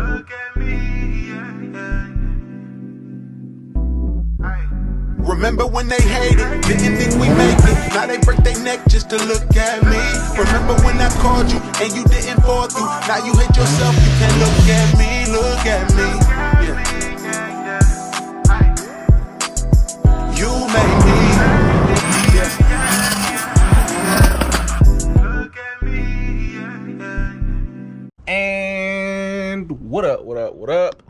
Look at me, yeah, yeah. Remember when they hated, didn't think we make it. Now they break their neck just to look at me. Remember when I called you and you didn't fall through. Now you hate yourself, you can't look at me, look at me. Yeah. You made me. Yeah. Look at me. And what up, what up, what up?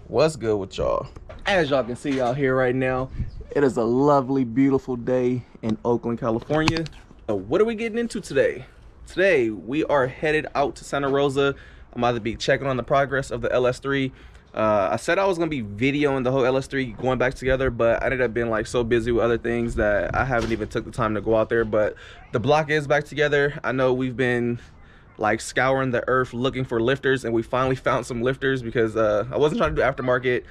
What's good with y'all? As y'all can see out here right now, it is a lovely, beautiful day in Oakland, California. What are we getting into today? Today, we are headed out to Santa Rosa. I'm about to be checking on the progress of the LS3. I said I was gonna be videoing the whole LS3 going back together, but I ended up being like so busy with other things that I haven't even took the time to go out there. But the block is back together. I know we've been like scouring the earth looking for lifters, and we finally found some lifters because I wasn't trying to do aftermarket.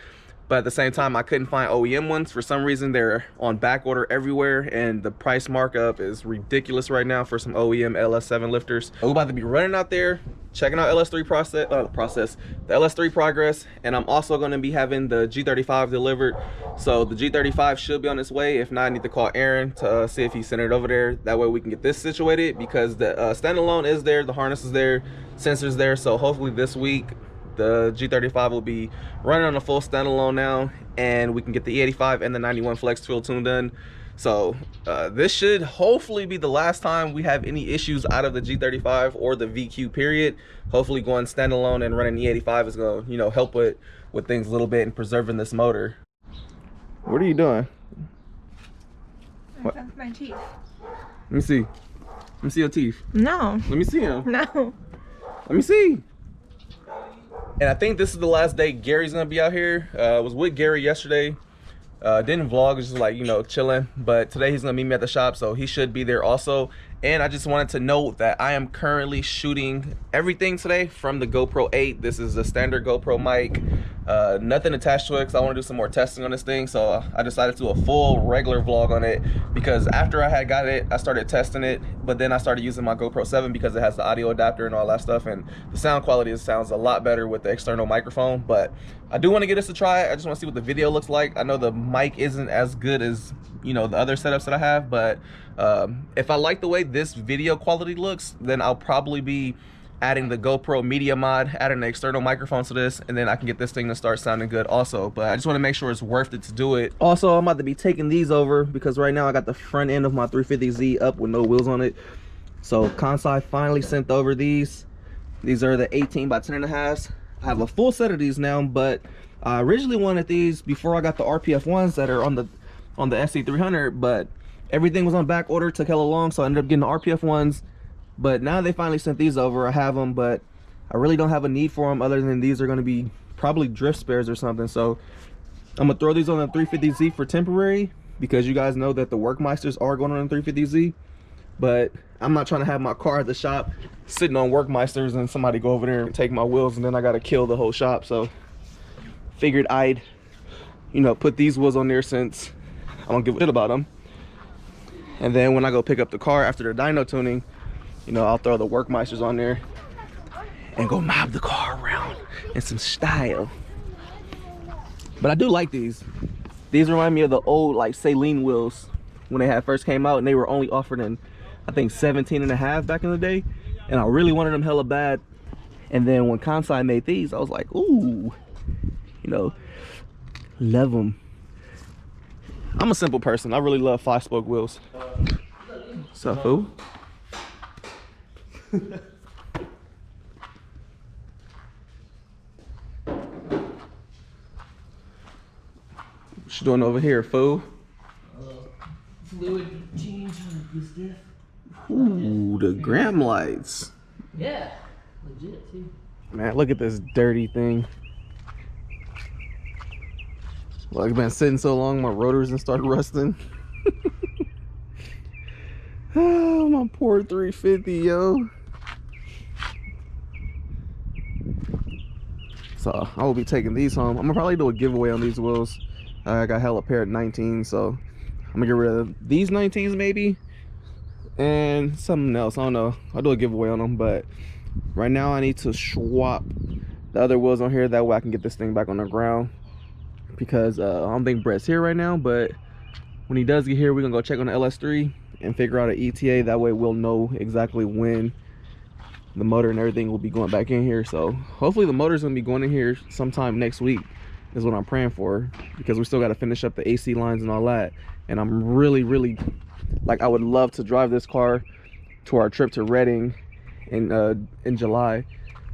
But at the same time, I couldn't find OEM ones. For some reason, they're on back order everywhere, and the price markup is ridiculous right now for some OEM LS7 lifters. We're about to be running out there, checking out LS3 the LS3 progress, and I'm also going to be having the G35 delivered. So the G35 should be on its way. If not, I need to call Aaron to see if he sent it over there. That way we can get this situated, because the standalone is there, the harness is there, sensors there. So hopefully this week, the G35 will be running on a full standalone now, and we can get the E85 and the 91 flex fuel tune done. So this should hopefully be the last time we have any issues out of the G35 or the VQ period. Hopefully going standalone and running E85 is going to, you know, help with things a little bit and preserving this motor. What are you doing? What? My teeth. Let me see. Let me see your teeth. No. Let me see them. No. Let me see. And I think this is the last day Gary's gonna be out here. I was with Gary yesterday. Didn't vlog, just like, you know, chilling. But today he's gonna meet me at the shop, so he should be there also. And I just wanted to note that I am currently shooting everything today from the GoPro 8. This is a standard GoPro mic. Nothing attached to it because I want to do some more testing on this thing. So I decided to do a full regular vlog on it, because after I had got it, I started testing it. But then I started using my GoPro 7 because it has the audio adapter and all that stuff. And the sound quality sounds a lot better with the external microphone. But I do want to get this to try. I just want to see what the video looks like. I know the mic isn't as good as, you know, the other setups that I have, but if I like the way this video quality looks, then I'll probably be adding the GoPro media mod, adding the external microphone to this, and then I can get this thing to start sounding good also. But I just want to make sure it's worth it to do it. Also, I'm about to be taking these over because right now I got the front end of my 350Z up with no wheels on it. So Concave finally sent over these. These are the 18 by 10.5s. I have a full set of these now, but I originally wanted these before I got the RPF ones that are on the SC300, but everything was on back order, took hella long, so I ended up getting the RPF ones. But now they finally sent these over. I have them, but I really don't have a need for them other than these are going to be probably drift spares or something. So I'm gonna throw these on the 350Z for temporary, because you guys know that the Workmeisters are going on the 350Z. But I'm not trying to have my car at the shop sitting on Workmeisters and somebody go over there and take my wheels, and then I got to kill the whole shop. So figured I'd, you know, put these wheels on there since I don't give a shit about them. And then when I go pick up the car after the dyno tuning, you know, I'll throw the Workmeisters on there and go mob the car around in some style. But I do like these. These remind me of the old like Saline wheels when they had first came out, and they were only offered in, I think, 17.5 back in the day. And I really wanted them hella bad. And then when Concave made these, I was like, ooh, you know, love them. I'm a simple person. I really love 5-spoke wheels. What's up, fool? What you doing over here, fool? Fluid change on this stuff. Ooh, the gram lights. Yeah, legit too. Man, look at this dirty thing. Well, it's been sitting so long, my rotors and started rusting. Oh, my poor 350, yo. So I will be taking these home. I'm gonna probably do a giveaway on these wheels. I got hella pair of 19, so I'm gonna get rid of these 19s maybe, and something else. I don't know. I'll do a giveaway on them, but right now I need to swap the other wheels on here. That way I can get this thing back on the ground, because I don't think Brett's here right now, but when he does get here, we're gonna go check on the LS3 and figure out an ETA. That way we'll know exactly when the motor and everything will be going back in here. So hopefully the motor's gonna be going in here sometime next week is what I'm praying for, because we still got to finish up the AC lines and all that. And I'm really like, I would love to drive this car to our trip to Reading in July.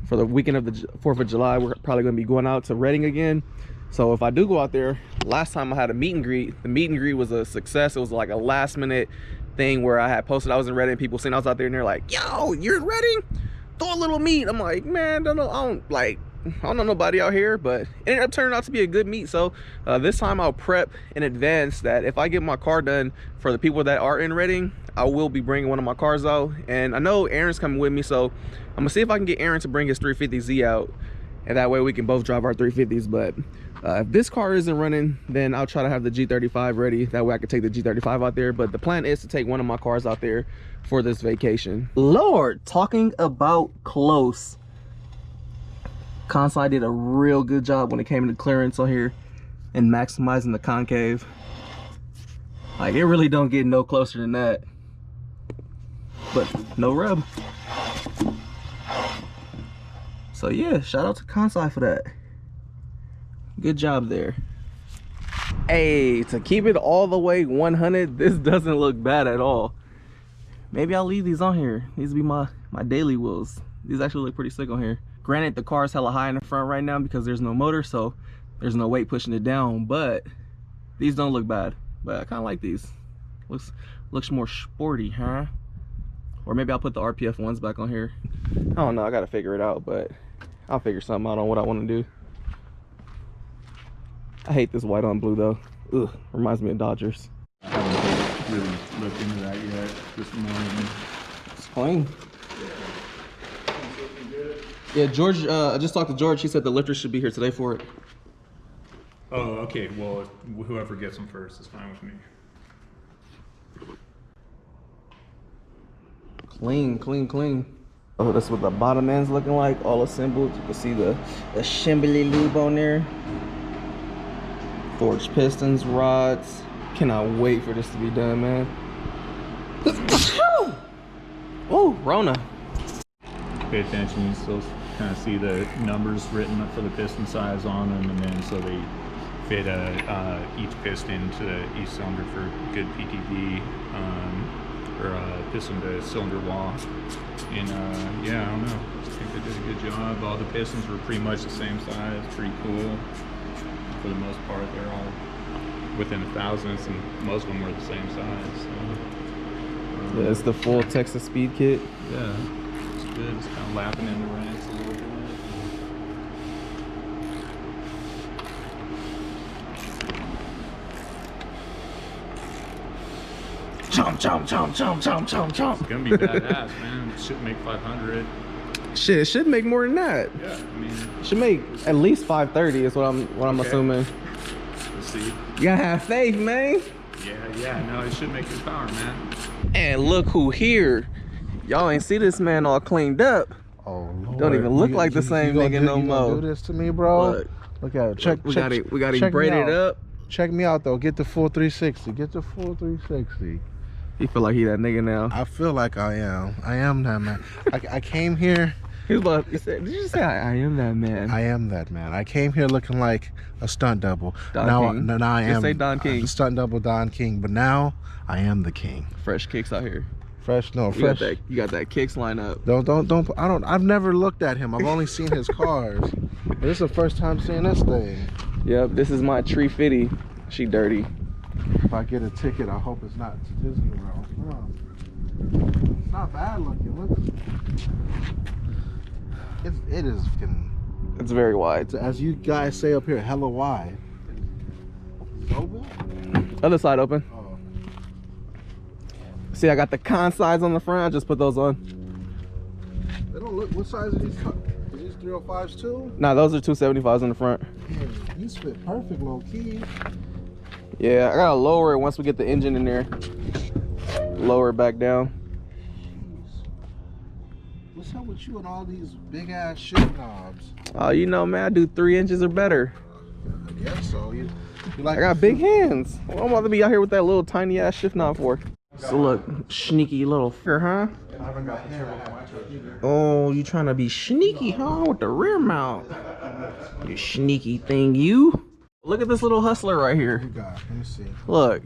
For the weekend of the 4th of July, we're probably gonna be going out to Reading again. So if I do go out there, last time I had a meet and greet, the meet and greet was a success. It was like a last minute thing where I had posted I was in Reading, people saying I was out there, and they're like, yo, you're in Reading? Throw a little meet. I'm like, man, I don't know nobody out here, but it ended up turning out to be a good meet. So this time I'll prep in advance that if I get my car done, for the people that are in Reading, I will be bringing one of my cars out. And I know Aaron's coming with me, so I'm gonna see if I can get Aaron to bring his 350Z out, and that way we can both drive our 350s. But if this car isn't running, then I'll try to have the G35 ready. That way I can take the G35 out there. But the plan is to take one of my cars out there for this vacation. Lord, talking about close, Concave did a real good job when it came to clearance on here and maximizing the concave. Like, it really don't get no closer than that, but no rub. So yeah, shout out to Concave for that. Good job there. Hey, to keep it all the way 100, this doesn't look bad at all. Maybe I'll leave these on here. These will be my daily wheels. These actually look pretty sick on here. Granted, the car's hella high in the front right now because there's no motor, so there's no weight pushing it down, but these don't look bad. But I kind of like these. Looks more sporty, huh? Or maybe I'll put the RPF ones back on here. I don't know, I gotta figure it out, but I'll figure something out on what I want to do. I hate this white on blue though. Ugh, reminds me of Dodgers. I haven't really looked into that yet this morning. It's clean. Yeah, George, I just talked to George. He said the lifter should be here today for it. Oh, okay. Well, whoever gets them first is fine with me. Clean. Oh, that's what the bottom end's looking like, all assembled. You can see the shimbly lube on there. Forged pistons, rods. Cannot wait for this to be done, man. Oh, Rona. Pay attention, you still kind of see the numbers written up for the piston size on them, and then so they fit each piston to each cylinder for good PTV, or piston to cylinder wall. And yeah, I don't know. I think they did a good job. All the pistons were pretty much the same size. Pretty cool. For the most part, they're all within a thousandths, and most of them were the same size. So, yeah, it's the full Texas speed kit. yeah, it's good. It's kind of lapping in the ranks a little bit. Chomp. It's gonna be badass, man. It should make 500. Shit, it should make more than that. Yeah, I mean, It should make at least 530 is what I'm Okay. assuming. we'll see. You gotta have faith, man. Yeah, no, it should make good power, man. And look who here. Y'all ain't see this man all cleaned up. Oh Lord. Don't even look like the You same gonna nigga do- no you gonna more. do this to me, bro? Look, Look at it. Check. we check, got him check me braided out. up. Check me out though. Get the full 360. Get the full 360. He feel like he that nigga now. I feel like I am. I am that man. I came here. He said, did you say I am that man? I am that man. I came here looking like a stunt double. Don now, King. now I Just am say Don King. Stunt double Don King. But now I am the king. Fresh kicks out here. Fresh. No, You got fresh. that. You got that kicks line up. Don't. I've never looked at him. I've only seen his cars. But this is the first time seeing this thing. Yep, this is my tree fitty. She dirty. If I get a ticket, I hope it's not to Disney World. Oh. It's not bad looking. Look. It is fucking, It's very wide. as you guys say up here, hella wide. It's open? Other side open. Oh. See, I got the con sides on the front. I just put those on. They don't look. What size are these? Are these 305s too? Nah, those are 275s on the front. Man, these fit perfect, low key. Yeah, I gotta lower it once we get the engine in there. Lower it back down. What's up with you and all these big ass shift knobs? Oh, you know, man, I do 3 inches or better. I guess so. You like I got big hands. What am I about to be out here with that little tiny ass shift knob for? So look, sneaky little fucker, huh? I haven't got hair with my truck either. Oh, you trying to be sneaky, huh? With the rear mount. You sneaky thing, you. Look at this little hustler right here. You got, let me see. Look,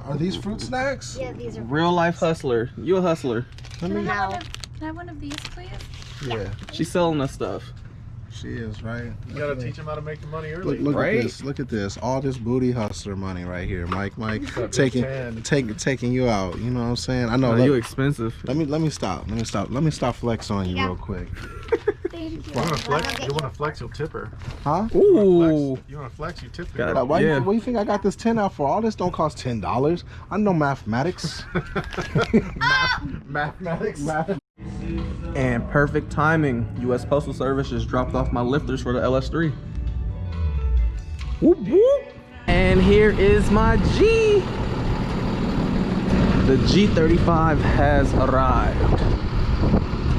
Are these fruit snacks? Yeah, these are. real life hustler. You a hustler. Can I Can I have one of these, please? Yeah, She's selling us stuff. she is, right? You gotta teach them how to make the money early. Look Right? at this. Look at this. All this booty hustler money right here. Mike, taking you out. You know what I'm saying? I know. Oh, you expensive. Let me stop. Let me stop flex on you real quick. Thank you. You wanna flex, you'll tip her. Huh? Ooh. You wanna flex, you tip her. Got it. Why Yeah. what do you think I got this 10 out for? All this don't cost $10. I know mathematics. Mathematics. And perfect timing. U.S. Postal Service just dropped off my lifters for the LS3. Whoop, whoop. And here is my G. The G35 has arrived.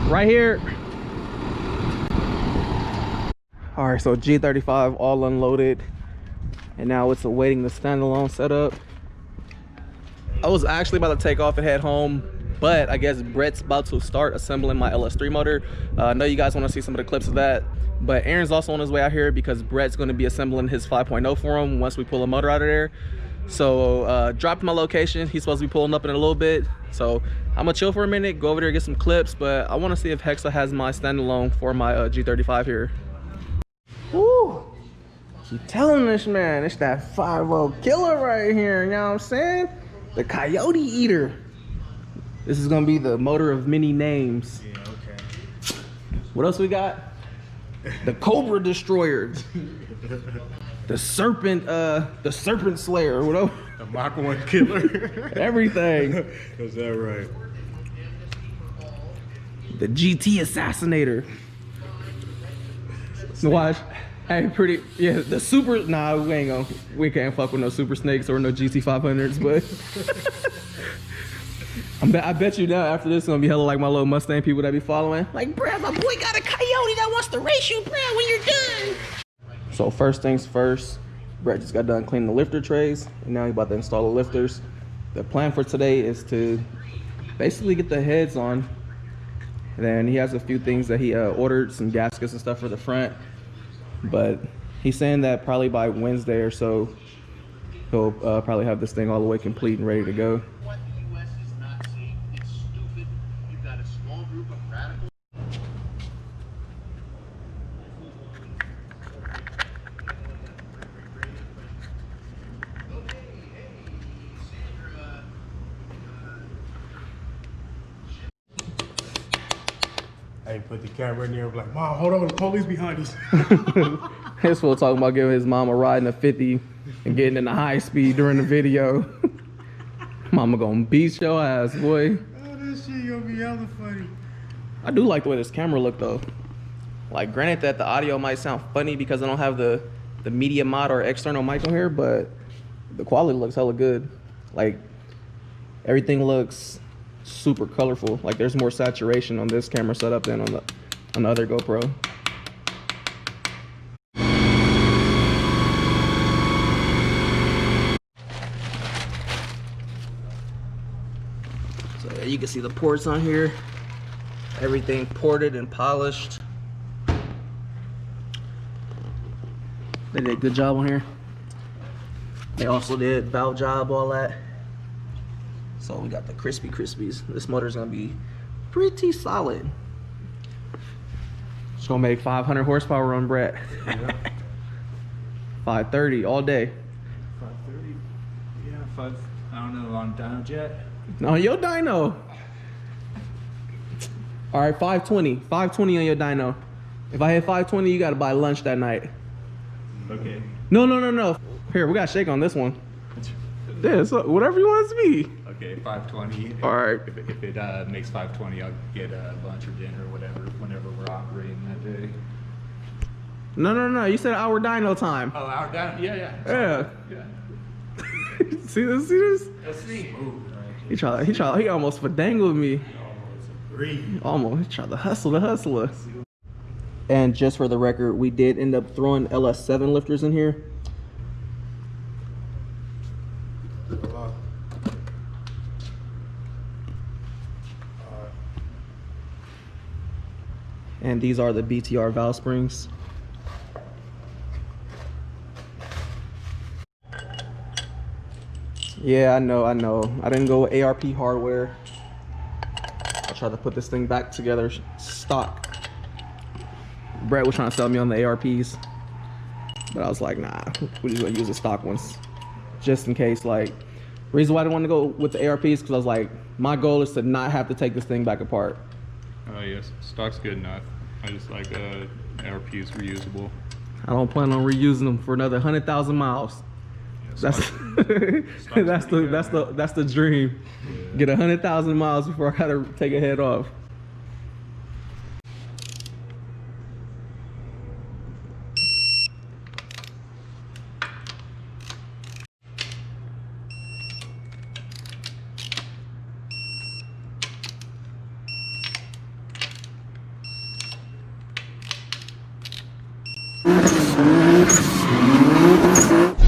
Right here. All right, so G35 all unloaded. And now it's awaiting the standalone setup. I was actually about to take off and head home, but I guess Brett's about to start assembling my LS3 motor. I know you guys want to see some of the clips of that, but Aaron's also on his way out here because Brett's going to be assembling his 5.0 for him once we pull the motor out of there. So dropped my location. He's supposed to be pulling up in a little bit. So I'm gonna chill for a minute, go over there, get some clips, but I want to see if Hexa has my standalone for my G35 here. Woo! Keep telling this man, it's that 5.0 killer right here, you know what I'm saying? The Coyote Eater. This is gonna be the motor of many names. Yeah, okay. What else we got? The Cobra Destroyer. The Serpent Slayer, whatever. The Mach 1 killer. Everything. Is that right? The GT Assassinator. Watch. Hey, yeah, the super, nah, we can't fuck with no Super Snakes or no GT500s, but I bet you now after this, it's gonna be hella like my little Mustang people that be following. Like, bruh, my boy got a Coyote that wants to race you, bruh, when you're done. So first things first, Brett just got done cleaning the lifter trays, and now he's about to install the lifters. The plan for today is to basically get the heads on. And then he has a few things that he ordered, some gaskets and stuff for the front. But he's saying that probably by Wednesday or so, he'll probably have this thing all the way complete and ready to go. What the U.S. is not seeing, it's stupid. You've got a small group of radicals. Hey, put the camera in there, like, Mom, hold on, the police behind us. His fool talking about giving his mama riding a 50 and getting in the high speed during the video. Mama gonna beat your ass, boy. Oh, this shit gonna be hella funny. I do like the way this camera look though. Like, granted that the audio might sound funny because I don't have the media mod or external mic on here, but the quality looks hella good. Like, everything looks super colorful. Like, there's more saturation on this camera setup than on the other GoPro. So yeah, you can see the ports on here. Everything ported and polished. They did a good job on here. They also did valve job, all that. So we got the crispy crispies. This motor's gonna be pretty solid. It's gonna make 500 horsepower run, Brett. Yeah. 530 all day. 530. Yeah, I don't know, on dyno jet. On your dyno. All right, 520. 520 on your dyno. If I hit 520, you gotta buy lunch that night. Okay. No. Here, we got shake on this one. Yeah, so whatever you want it to be. Okay, 520. All right. If it makes 520, I'll get lunch or dinner or whatever, whenever we're operating that day. No. You said our dyno time. Oh, our dyno? Yeah. Yeah. Yeah. See this? Let's see. He almost fadangled me. Almost tried to hustle the hustler. And just for the record, we did end up throwing LS7 lifters in here. And these are the BTR valve springs. Yeah, I know. I didn't go with ARP hardware. I tried to put this thing back together stock. Brett was trying to sell me on the ARPs, but I was like, nah, we're just gonna use the stock ones, just in case. Like, reason why I didn't want to go with the ARPs because I was like, my goal is to not have to take this thing back apart. Oh yes, stock's good enough. I just like ARPs reusable. I don't plan on reusing them for another 100,000 miles. Yeah, That's that's the dream. Yeah. Get 100,000 miles before I gotta take a head off.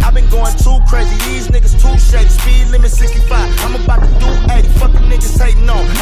I've been going too crazy, these niggas too shady. Speed limit 65, I'm about to do 80. Fuck the niggas hating on.